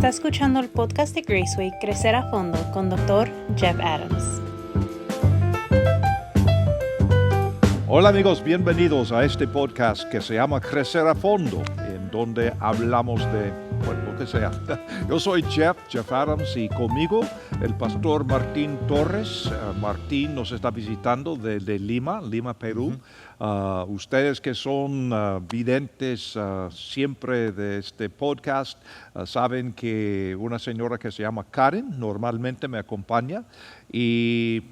Está escuchando el podcast de Graceway Crecer a Fondo con Dr. Jeff Adams. Hola amigos, bienvenidos a este podcast que se llama Crecer a Fondo, en donde hablamos de, bueno, lo que sea. Yo soy Jeff Adams, y conmigo el pastor Martín Torres. Martín nos está visitando desde Lima, Perú. Ustedes que son videntes siempre de este podcast saben que una señora que se llama Karen normalmente me acompaña, y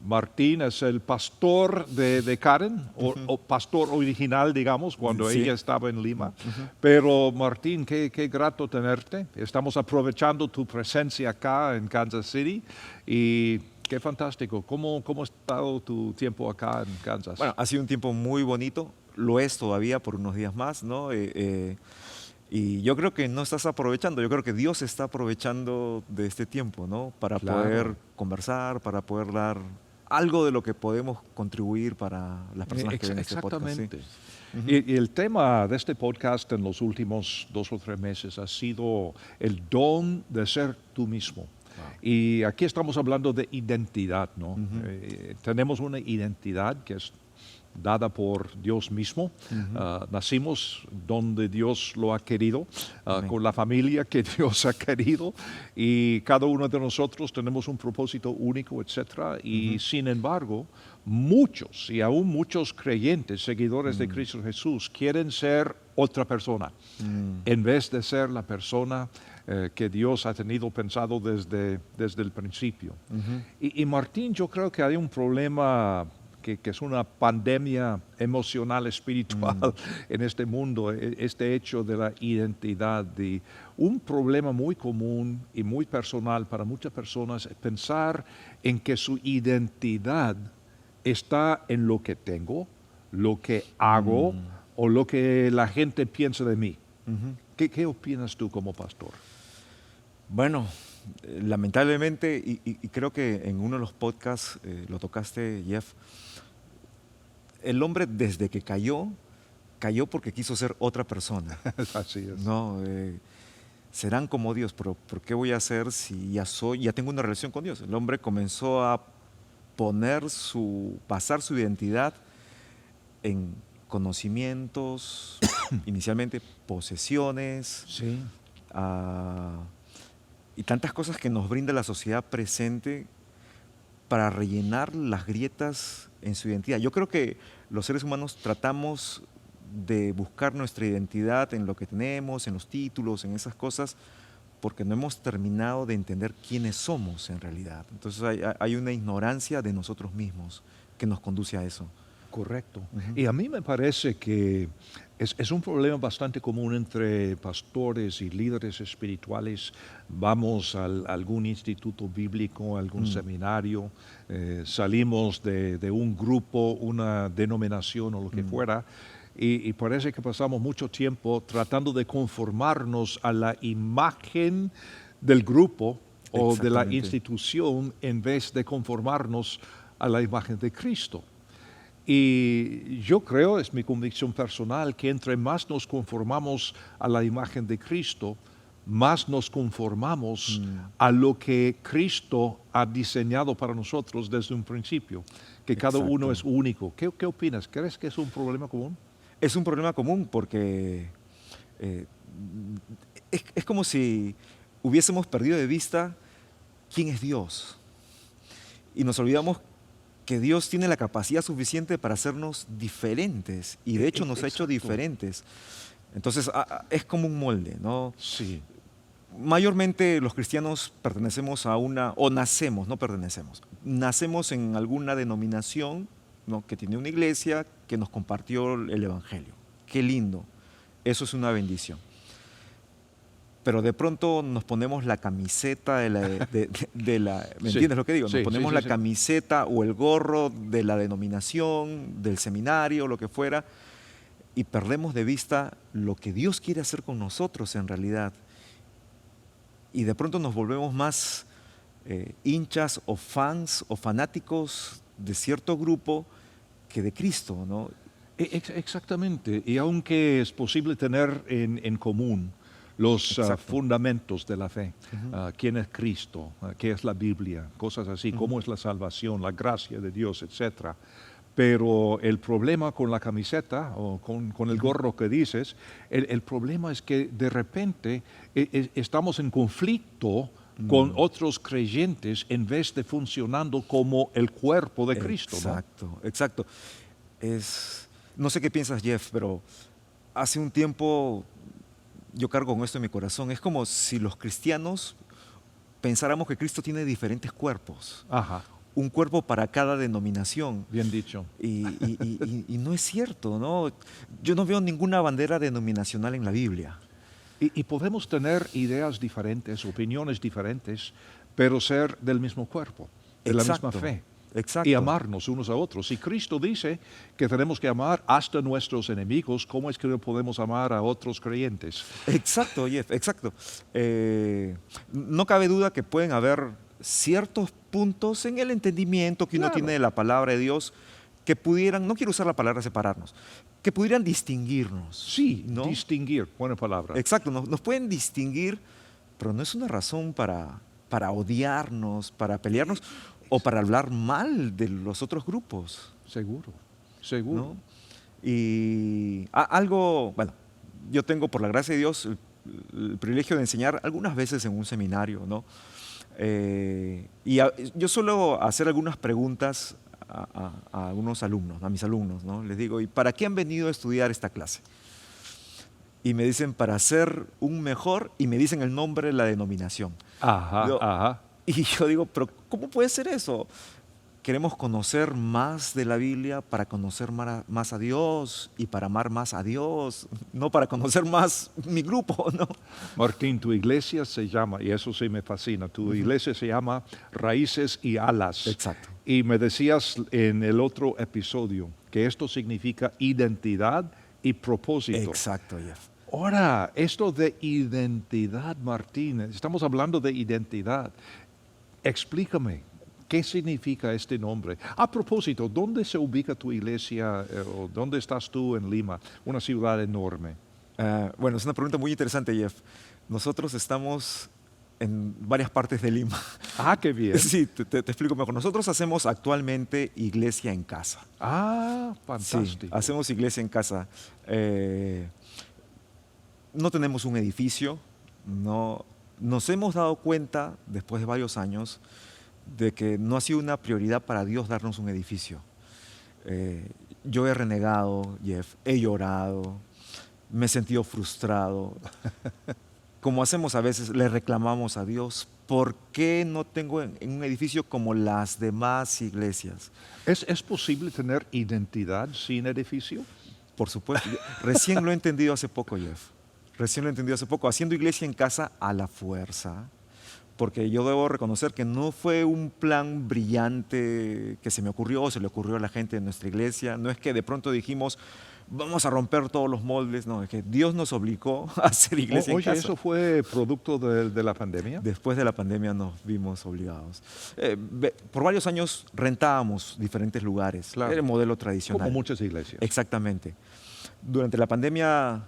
Martín es el pastor de Karen, o pastor original, digamos, cuando ella estaba en Lima. Pero Martín, qué grato tenerte. Estamos aprovechando tu presencia acá en Kansas City y qué fantástico. ¿Cómo ha estado tu tiempo acá en Kansas? Bueno, ha sido un tiempo muy bonito, lo es todavía por unos días más, ¿no? Y yo creo que no estás aprovechando, yo creo que Dios está aprovechando de este tiempo, ¿no? Para poder conversar, para poder dar algo de lo que podemos contribuir para las personas que ven este podcast. Exactamente. Y el tema de este podcast en los últimos 2 o 3 meses ha sido el don de ser tú mismo. Y aquí estamos hablando de identidad, ¿no? Tenemos una identidad que es dada por Dios mismo. Nacimos donde Dios lo ha querido, con la familia que Dios ha querido, y cada uno de nosotros tenemos un propósito único, etc. Y sin embargo, muchos, y aún muchos creyentes, seguidores de Cristo Jesús, quieren ser otra persona, en vez de ser la persona que Dios ha tenido pensado desde el principio. Y Martín, yo creo que hay un problema que es una pandemia emocional, espiritual en este mundo, este hecho de la identidad. Y un problema muy común y muy personal para muchas personas es pensar en que su identidad está en lo que tengo, lo que hago o lo que la gente piensa de mí. ¿Qué opinas tú como pastor? Bueno, lamentablemente, y creo que en uno de los podcasts lo tocaste, Jeff, el hombre desde que cayó porque quiso ser otra persona. Así es. No, serán como Dios, pero ¿por qué voy a hacer si ya tengo una relación con Dios? El hombre comenzó a basar su identidad en conocimientos, inicialmente posesiones, y tantas cosas que nos brinda la sociedad presente para rellenar las grietas en su identidad. Yo creo que los seres humanos tratamos de buscar nuestra identidad en lo que tenemos, en los títulos, en esas cosas, porque no hemos terminado de entender quiénes somos en realidad. Entonces hay una ignorancia de nosotros mismos que nos conduce a eso. Correcto. Y a mí me parece que es un problema bastante común entre pastores y líderes espirituales. Vamos a algún instituto bíblico, algún seminario, salimos de un grupo, una denominación o lo que fuera, y parece que pasamos mucho tiempo tratando de conformarnos a la imagen del grupo o de la institución, en vez de conformarnos a la imagen de Cristo. Y yo creo, es mi convicción personal, que entre más nos conformamos a la imagen de Cristo, más nos conformamos a lo que Cristo ha diseñado para nosotros desde un principio, que cada uno es único. ¿Qué opinas? ¿Crees que es un problema común? Es un problema común porque es como si hubiésemos perdido de vista quién es Dios. Y nos olvidamos que Dios tiene la capacidad suficiente para hacernos diferentes, y de hecho nos ha hecho diferentes. Entonces es como un molde, ¿no? Sí. Mayormente los cristianos pertenecemos a nacemos en alguna denominación, ¿no?, que tiene una iglesia que nos compartió el evangelio. Qué lindo, eso es una bendición. Pero de pronto nos ponemos la camiseta de la ¿me entiendes lo que digo? Nos ponemos la camiseta o el gorro de la denominación, del seminario, lo que fuera, y perdemos de vista lo que Dios quiere hacer con nosotros en realidad. Y de pronto nos volvemos más hinchas o fans o fanáticos de cierto grupo que de Cristo, ¿no? Exactamente. Y aunque es posible tener en común los Exacto. fundamentos de la fe. ¿Quién es Cristo? ¿Qué es la Biblia? Cosas así, cómo es la salvación, la gracia de Dios, etcétera. Pero el problema con la camiseta o con el gorro que dices, el problema es que de repente estamos en conflicto con otros creyentes en vez de funcionando como el cuerpo de Cristo, ¿no? Exacto, exacto. No sé qué piensas, Jeff, pero hace un tiempo yo cargo con esto en mi corazón. Es como si los cristianos pensáramos que Cristo tiene diferentes cuerpos. Ajá, Un cuerpo para cada denominación. bien dicho. Y no es cierto, ¿no? Yo no veo ninguna bandera denominacional en la Biblia. Y podemos tener ideas diferentes, opiniones diferentes, pero ser del mismo cuerpo, de la misma fe. Exacto. Y amarnos unos a otros. Y Cristo dice que tenemos que amar hasta nuestros enemigos. ¿Cómo es que no podemos amar a otros creyentes? Exacto, Jeff, exacto. No cabe duda que pueden haber ciertos puntos en el entendimiento que uno Claro. tiene de la palabra de Dios que pudieran, no quiero usar la palabra separarnos, que pudieran distinguirnos. Sí, ¿no? distinguir, buena palabra. Exacto, nos pueden distinguir, pero no es una razón para odiarnos, para pelearnos o para hablar mal de los otros grupos. Seguro, seguro. ¿no? Y algo, bueno, yo tengo por la gracia de Dios el privilegio de enseñar algunas veces en un seminario, ¿no? Yo suelo hacer algunas preguntas a algunos alumnos, a mis alumnos, ¿no? Les digo, ¿y para qué han venido a estudiar esta clase? Y me dicen, para ser un mejor, y me dicen el nombre de la denominación. Ajá, ajá. Y yo digo, pero ¿cómo puede ser eso? Queremos conocer más de la Biblia para conocer más a Dios y para amar más a Dios, no para conocer más mi grupo, ¿no? Martín, tu iglesia se llama, y eso sí me fascina, tu iglesia se llama Raíces y Alas. Exacto. Y me decías en el otro episodio que esto significa identidad y propósito. Exacto, Jeff. Ahora, esto de identidad, Martín, estamos hablando de identidad. Explícame, ¿qué significa este nombre? A propósito, ¿dónde se ubica tu iglesia o dónde estás tú en Lima? Una ciudad enorme. Bueno, es una pregunta muy interesante, Jeff. Nosotros estamos en varias partes de Lima. Ah, qué bien. Sí, te explico mejor. Nosotros hacemos actualmente iglesia en casa. Ah, Sí, fantástico. hacemos iglesia en casa. No tenemos un edificio, no. Nos hemos dado cuenta, después de varios años, de que no ha sido una prioridad para Dios darnos un edificio. Yo he renegado, Jeff, he llorado, me he sentido frustrado. Como hacemos a veces, le reclamamos a Dios, ¿por qué no tengo en un edificio como las demás iglesias? ¿Es posible tener identidad sin edificio? Por supuesto, recién lo he entendido hace poco, Jeff. Recién lo he entendido hace poco, haciendo iglesia en casa a la fuerza, porque yo debo reconocer que no fue un plan brillante que se me ocurrió o se le ocurrió a la gente de nuestra iglesia. No es que de pronto dijimos, vamos a romper todos los moldes, no, es que Dios nos obligó a hacer iglesia en Oye, casa. ¿eso fue producto de la pandemia? Después de la pandemia nos vimos obligados. Por varios años rentábamos diferentes lugares, Claro. era el modelo tradicional. Como muchas iglesias. Exactamente. Durante la pandemia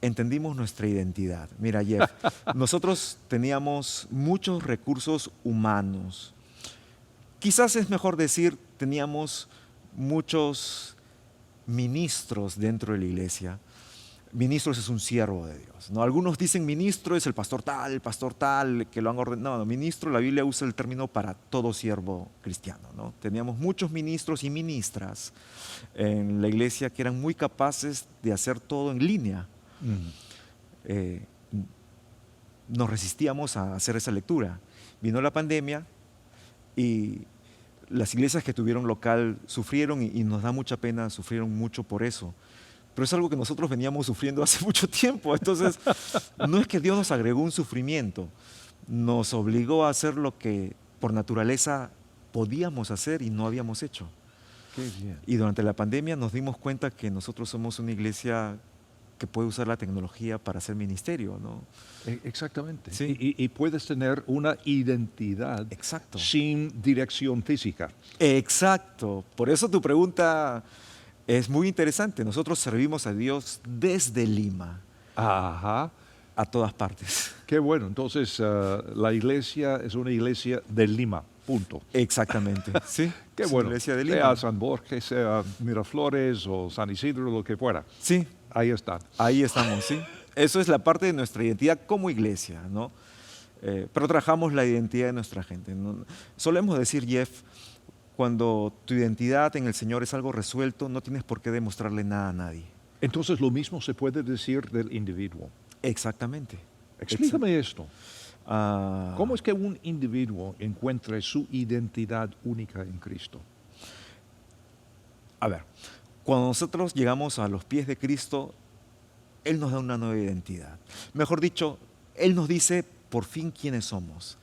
entendimos nuestra identidad. Mira, Jeff, nosotros teníamos muchos recursos humanos. Quizás es mejor decir, teníamos muchos ministros dentro de la iglesia. Ministros es un siervo de Dios, ¿no? Algunos dicen ministro es el pastor tal, que lo han ordenado. No, ministro, la Biblia usa el término para todo siervo cristiano, ¿no? Teníamos muchos ministros y ministras en la iglesia que eran muy capaces de hacer todo en línea. Nos resistíamos a hacer esa lectura. Vino la pandemia y las iglesias que tuvieron local sufrieron y nos da mucha pena, sufrieron mucho por eso. Pero es algo que nosotros veníamos sufriendo hace mucho tiempo. Entonces, no es que Dios nos agregó un sufrimiento, nos obligó a hacer lo que por naturaleza podíamos hacer y no habíamos hecho. Qué bien. Y durante la pandemia nos dimos cuenta que nosotros somos una iglesia que puede usar la tecnología para hacer ministerio, ¿no? Exactamente. Sí. Y puedes tener una identidad Exacto. sin dirección física. Exacto. Por eso tu pregunta es muy interesante. Nosotros servimos a Dios desde Lima. Ajá. a todas partes. Qué bueno. Entonces, la iglesia es una iglesia de Lima, punto. Exactamente, sí. Qué Es bueno. la iglesia de Lima. Sea San Borges, sea Miraflores o San Isidro, lo que fuera. Sí, Ahí están. ahí estamos, sí. Eso es la parte de nuestra identidad como iglesia, ¿no? Pero trabajamos la identidad de nuestra gente, ¿no? Solemos decir, Jeff, cuando tu identidad en el Señor es algo resuelto, no tienes por qué demostrarle nada a nadie. Entonces, lo mismo se puede decir del individuo. Exactamente. Explícame esto. Ah, ¿Cómo es que un individuo encuentra su identidad única en Cristo? A ver, cuando nosotros llegamos a los pies de Cristo, Él nos da una nueva identidad. Mejor dicho, Él nos dice por fin quiénes somos.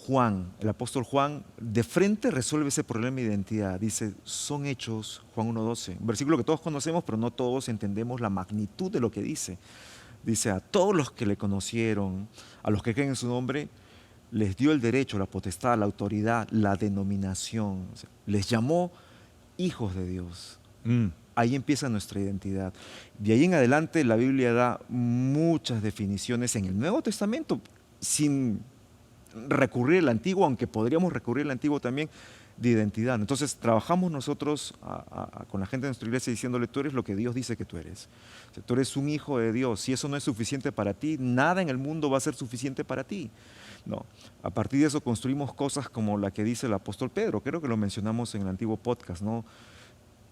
Juan, el apóstol Juan, de frente resuelve ese problema de identidad. Dice, son hechos, Juan 1:12, un versículo que todos conocemos, pero no todos entendemos la magnitud de lo que dice. Dice, a todos los que le conocieron, a los que creen en su nombre, les dio el derecho, la potestad, la autoridad, la denominación. O sea, les llamó hijos de Dios. Ahí empieza nuestra identidad. De ahí en adelante la Biblia da muchas definiciones en el Nuevo Testamento, sin recurrir al Antiguo, aunque podríamos recurrir al Antiguo también, de identidad. Entonces trabajamos nosotros con la gente de nuestra iglesia diciéndole, tú eres lo que Dios dice que tú eres. O sea, tú eres un hijo de Dios. Si eso no es suficiente para ti, nada en el mundo va a ser suficiente para ti. No. A partir de eso construimos cosas como la que dice el apóstol Pedro. Creo que lo mencionamos en el antiguo podcast, ¿no?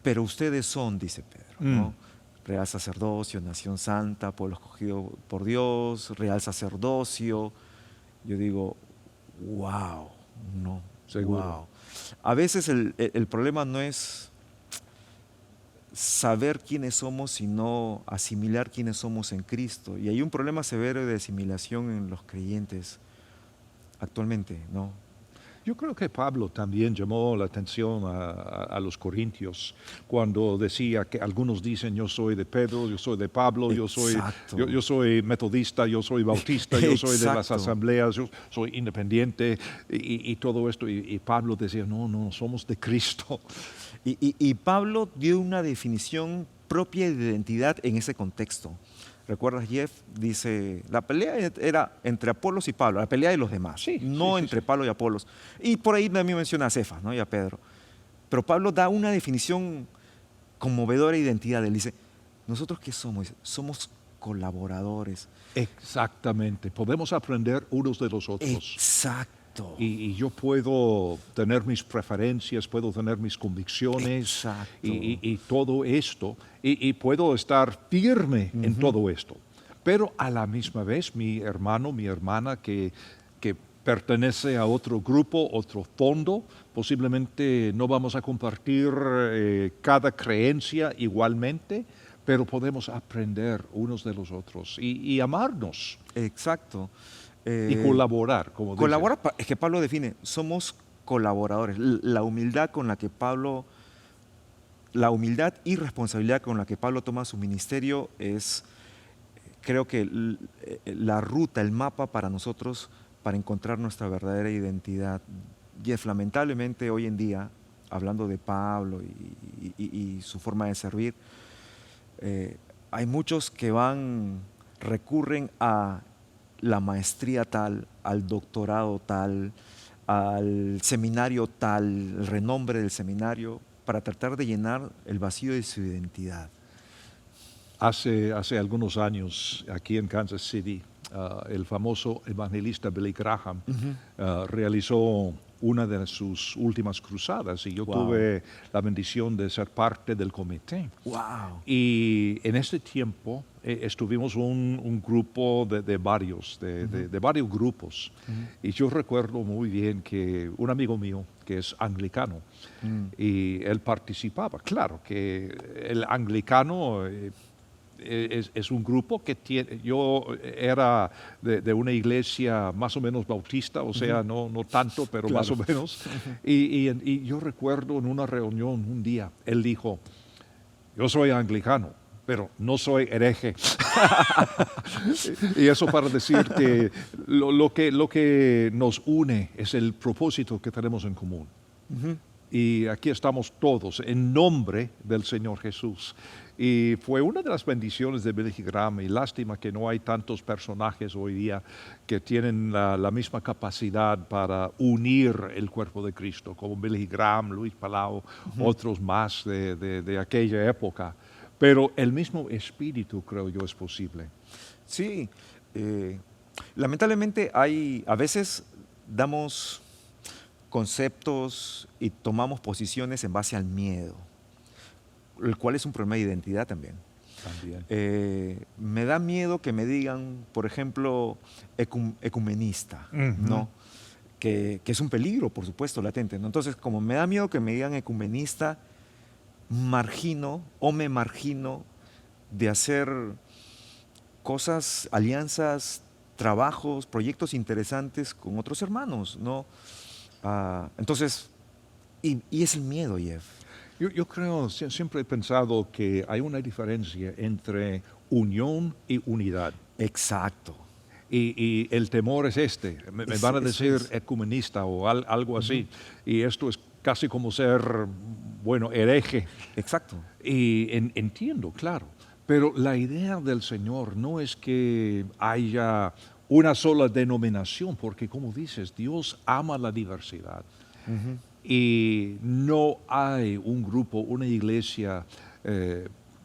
Pero ustedes son, dice Pedro, ¿no? Real sacerdocio, nación santa, pueblo escogido por Dios, real sacerdocio. Yo digo, wow, no, Seguro. wow. A veces el problema no es saber quiénes somos, sino asimilar quiénes somos en Cristo. Y hay un problema severo de asimilación en los creyentes actualmente, ¿no? Yo creo que Pablo también llamó la atención a los corintios cuando decía que algunos dicen yo soy de Pedro, yo soy de Pablo, Exacto. yo soy metodista, yo soy bautista, yo soy de las Exacto. asambleas, yo soy independiente y todo esto. Y Pablo decía, no, somos de Cristo. Y Pablo dio una definición propia de identidad en ese contexto. ¿Recuerdas, Jeff? Dice, la pelea era entre Apolos y Pablo, la pelea de los demás, Sí, no sí, entre sí. Pablo y Apolos. Y por ahí también menciona a Cefas, ¿no? Y a Pedro. Pero Pablo da una definición conmovedora de identidad. Él dice, ¿nosotros qué somos? Dice, somos colaboradores. Exactamente, podemos aprender unos de los otros. Exacto. Y yo puedo tener mis preferencias, puedo tener mis convicciones Exacto. y todo esto, y puedo estar firme en todo esto. Pero a la misma vez, mi hermano, mi hermana que pertenece a otro grupo, otro fondo, posiblemente no vamos a compartir cada creencia igualmente, pero podemos aprender unos de los otros y amarnos Exacto. y colaborar, como dice. Colabora, es que Pablo define, somos colaboradores. La humildad con la que Pablo, la humildad y responsabilidad con la que Pablo toma su ministerio es, creo que la ruta, el mapa para nosotros para encontrar nuestra verdadera identidad. Jeff, lamentablemente hoy en día, hablando de Pablo y su forma de servir, hay muchos que recurren a la maestría tal, al doctorado tal, al seminario tal, el renombre del seminario, para tratar de llenar el vacío de su identidad. Hace algunos años, aquí en Kansas City, el famoso evangelista Billy Graham realizó una de sus últimas cruzadas y yo tuve la bendición de ser parte del comité. ¡Wow! Y en ese tiempo estuvimos un grupo de varios grupos. Y yo recuerdo muy bien que un amigo mío, que es anglicano, y él participaba. Claro que el anglicano es un grupo que tiene, yo era de una iglesia más o menos bautista, o sea, no tanto, pero Claro. más o menos. Y yo recuerdo en una reunión un día, él dijo, yo soy anglicano, pero no soy hereje. Y eso para decir que lo que nos une es el propósito que tenemos en común. Y aquí estamos todos en nombre del Señor Jesús. Y fue una de las bendiciones de Billy Graham, y lástima que no hay tantos personajes hoy día que tienen la misma capacidad para unir el cuerpo de Cristo, como Billy Graham, Luis Palau, otros más de aquella época. Pero el mismo espíritu, creo yo, es posible. Sí, lamentablemente a veces damos conceptos y tomamos posiciones en base al miedo, el cual es un problema de identidad también. También. Me da miedo que me digan, por ejemplo, ecumenista, ¿no? Que es un peligro, por supuesto, latente, ¿no? Entonces, como me da miedo que me digan ecumenista, me margino de hacer cosas, alianzas, trabajos, proyectos interesantes con otros hermanos, ¿no? Entonces, y es el miedo, Jeff. Yo creo, siempre he pensado que hay una diferencia entre unión y unidad. Exacto. Y el temor es este. Me van a decir es. ecumenista o algo así. Y esto es casi como ser, bueno, hereje. Exacto. Y entiendo, claro. Pero la idea del Señor no es que haya una sola denominación, porque como dices, Dios ama la diversidad. Y no hay un grupo, una iglesia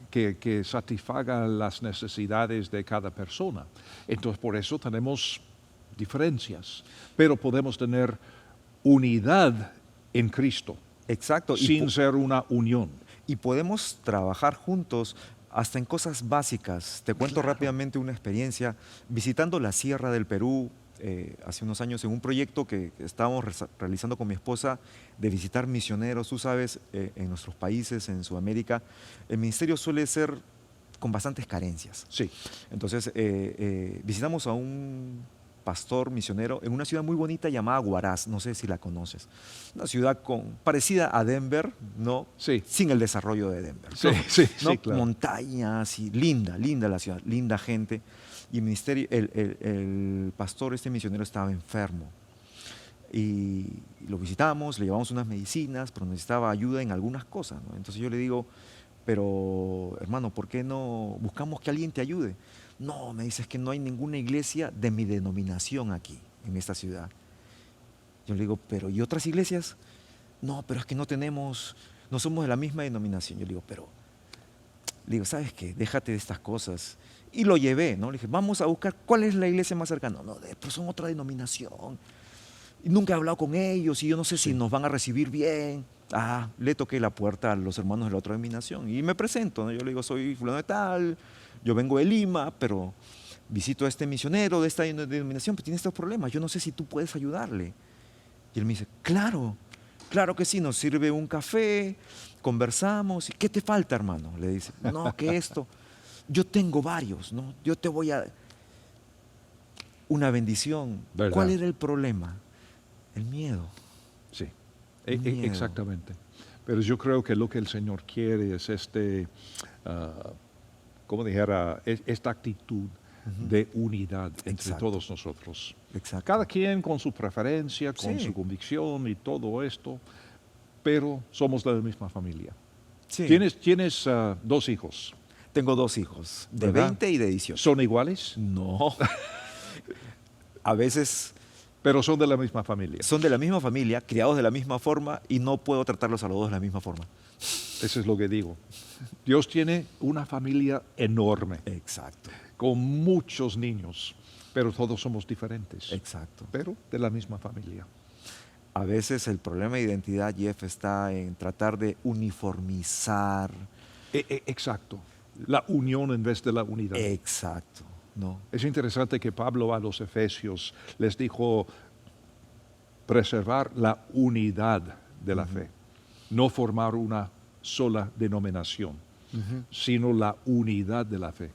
que satisfaga las necesidades de cada persona. Entonces, por eso tenemos diferencias, pero podemos tener unidad en Cristo, Exacto. sin ser una unión. Y podemos trabajar juntos hasta en cosas básicas. Te cuento rápidamente una experiencia. Visitando la Sierra del Perú hace unos años en un proyecto que estábamos realizando con mi esposa de visitar misioneros. Tú sabes, en nuestros países, en Sudamérica, el ministerio suele ser con bastantes carencias. Sí. Entonces, visitamos a un pastor misionero en una ciudad muy bonita llamada Huaraz, no sé si la conoces. Una ciudad parecida a Denver, ¿no? Sí. Sin el desarrollo de Denver. Sí, ¿no? sí, ¿no? sí, claro. Montañas y linda la ciudad, linda gente. Y el pastor, este misionero, estaba enfermo. Y lo visitamos, le llevamos unas medicinas, pero necesitaba ayuda en algunas cosas, ¿no? Entonces yo le digo, pero hermano, ¿por qué no buscamos que alguien te ayude? No, me dices que no hay ninguna iglesia de mi denominación aquí, en esta ciudad. Yo le digo, pero ¿y otras iglesias? No, pero es que no somos de la misma denominación. Yo le digo, ¿sabes qué? Déjate de estas cosas. Y lo llevé, ¿no? Le dije, vamos a buscar cuál es la iglesia más cercana. No, pero son otra denominación. Y nunca he hablado con ellos y yo no sé si nos van a recibir bien. Le toqué la puerta a los hermanos de la otra denominación y me presento, ¿no? Yo le digo, soy fulano de tal, yo vengo de Lima, pero visito a este misionero de esta denominación, pero tiene estos problemas, yo no sé si tú puedes ayudarle. Y él me dice, claro que sí, nos sirve un café, conversamos. ¿Qué te falta, hermano? Le dice, no, que esto, yo tengo varios, ¿no? Yo te voy a... Una bendición. ¿Verdad? ¿Cuál era el problema? El miedo. Sí, Miedo. exactamente. Pero yo creo que lo que el Señor quiere es como dijera, esta actitud de unidad entre Exacto. todos nosotros. Exacto. Cada quien con su preferencia, con Sí. su convicción y todo esto, pero somos de la misma familia. Sí. ¿Tienes 2 hijos? Tengo 2 hijos, de ¿Verdad? 20 y de 18. ¿Son iguales? No. A veces Pero son de la misma familia. son de la misma familia, criados de la misma forma y no puedo tratarlos a los dos de la misma forma. Eso es lo que digo. Dios tiene una familia enorme, Exacto. con muchos niños, pero todos somos diferentes, Exacto. pero de la misma familia. A veces el problema de identidad, Jeff, está en tratar de uniformizar. Exacto. La unión en vez de la unidad. Exacto. No. Es interesante que Pablo a los Efesios les dijo preservar la unidad de la fe, no formar una sola denominación, sino la unidad de la fe.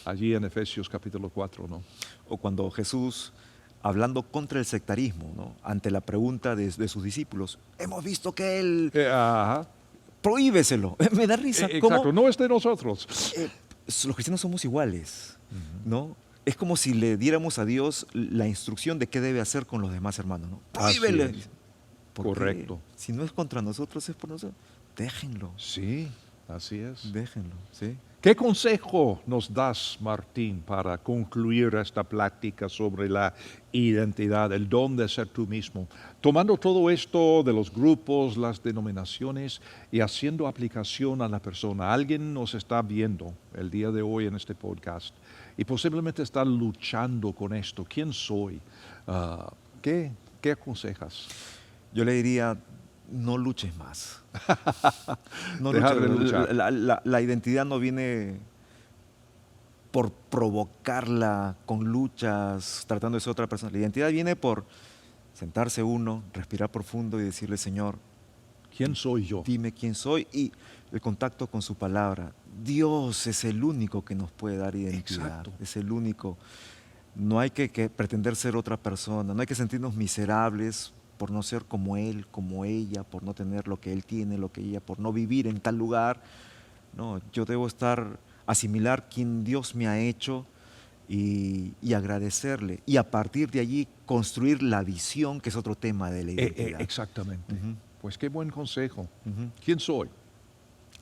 Allí en Efesios capítulo 4, ¿no? O cuando Jesús, hablando contra el sectarismo, ¿no? Ante la pregunta de sus discípulos, hemos visto que él... Ajá. Prohíbeselo. Me da risa. Exacto, ¿Cómo? no es de nosotros. Los cristianos somos iguales, ¿no? Es como si le diéramos a Dios la instrucción de qué debe hacer con los demás hermanos, ¿no? Así Prohíbele. es. ¿Por qué? Correcto. Si no es contra nosotros, es por nosotros. Déjenlo. Sí, Así es. Déjenlo, ¿sí? ¿Qué consejo nos das, Martín, para concluir esta plática sobre la identidad, el don de ser tú mismo? Tomando todo esto de los grupos, las denominaciones y haciendo aplicación a la persona. Alguien nos está viendo el día de hoy en este podcast y posiblemente está luchando con esto. ¿Quién soy? ¿Qué aconsejas? Yo le diría, no luches más. No Dejar luches. de luchar. La identidad no viene por provocarla con luchas, tratando de ser otra persona. La identidad viene por sentarse uno, respirar profundo y decirle, Señor, ¿Quién soy yo? dime quién soy, y el contacto con su palabra. Dios es el único que nos puede dar identidad. Exacto. Es el único. No hay que pretender ser otra persona, no hay que sentirnos miserables por no ser como él, como ella, por no tener lo que él tiene, lo que ella, por no vivir en tal lugar. No, yo debo asimilar quién Dios me ha hecho y agradecerle. Y a partir de allí construir la visión, que es otro tema de la identidad. Exactamente. Ujú. Pues qué buen consejo. Ujú. ¿Quién soy?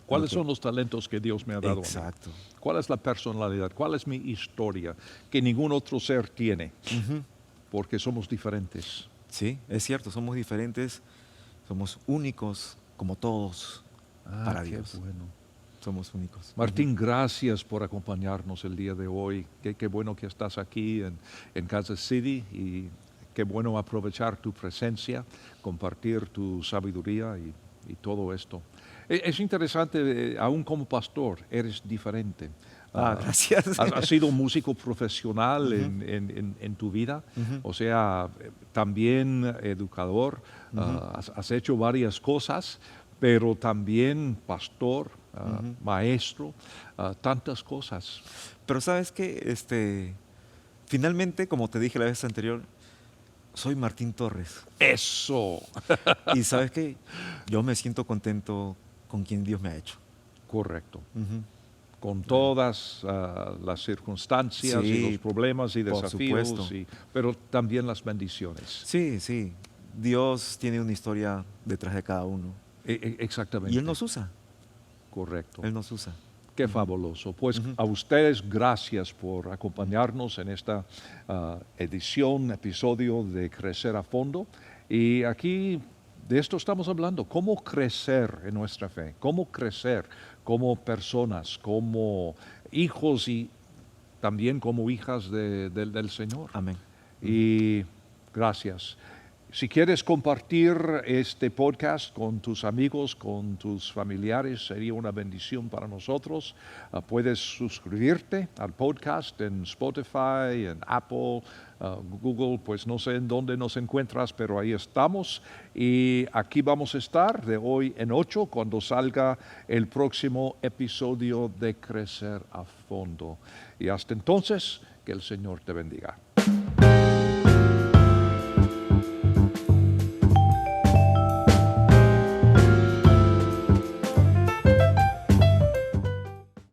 ¿Cuáles Ok. son los talentos que Dios me ha dado a mí? Exacto. ¿Cuál es la personalidad? ¿Cuál es mi historia que ningún otro ser tiene? Ujú. Porque somos diferentes. Sí, es cierto, somos diferentes, somos únicos como todos para qué Dios. bueno. Somos únicos. Martín, gracias por acompañarnos el día de hoy. Qué bueno que estás aquí en Kansas City y qué bueno aprovechar tu presencia, compartir tu sabiduría y todo esto. Es interesante, aún como pastor, eres diferente. Gracias. Has sido músico profesional Ujú. en tu vida, Ujú. o sea, también educador, Ujú. has hecho varias cosas, pero también pastor, Ujú. maestro, tantas cosas. Pero sabes que finalmente, como te dije la vez anterior, soy Martín Torres. Eso, Y sabes que yo me siento contento con quien Dios me ha hecho. correcto. Ujú. Con todas las circunstancias y Sí, los problemas y por desafíos, supuesto. pero también las bendiciones. Sí, sí. Dios tiene una historia detrás de cada uno. Exactamente. Y Él nos usa. Correcto. Él nos usa. Qué fabuloso. Pues Ujú. a ustedes gracias por acompañarnos en esta episodio de Crecer a Fondo. Y aquí de esto estamos hablando, cómo crecer en nuestra fe, cómo crecer como personas, como hijos y también como hijas del Señor. Amén. Y gracias. Si quieres compartir este podcast con tus amigos, con tus familiares, sería una bendición para nosotros. Puedes suscribirte al podcast en Spotify, en Apple, Google, pues no sé en dónde nos encuentras, pero ahí estamos. Y aquí vamos a estar de hoy en 8 cuando salga el próximo episodio de Crecer a Fondo. Y hasta entonces, que el Señor te bendiga.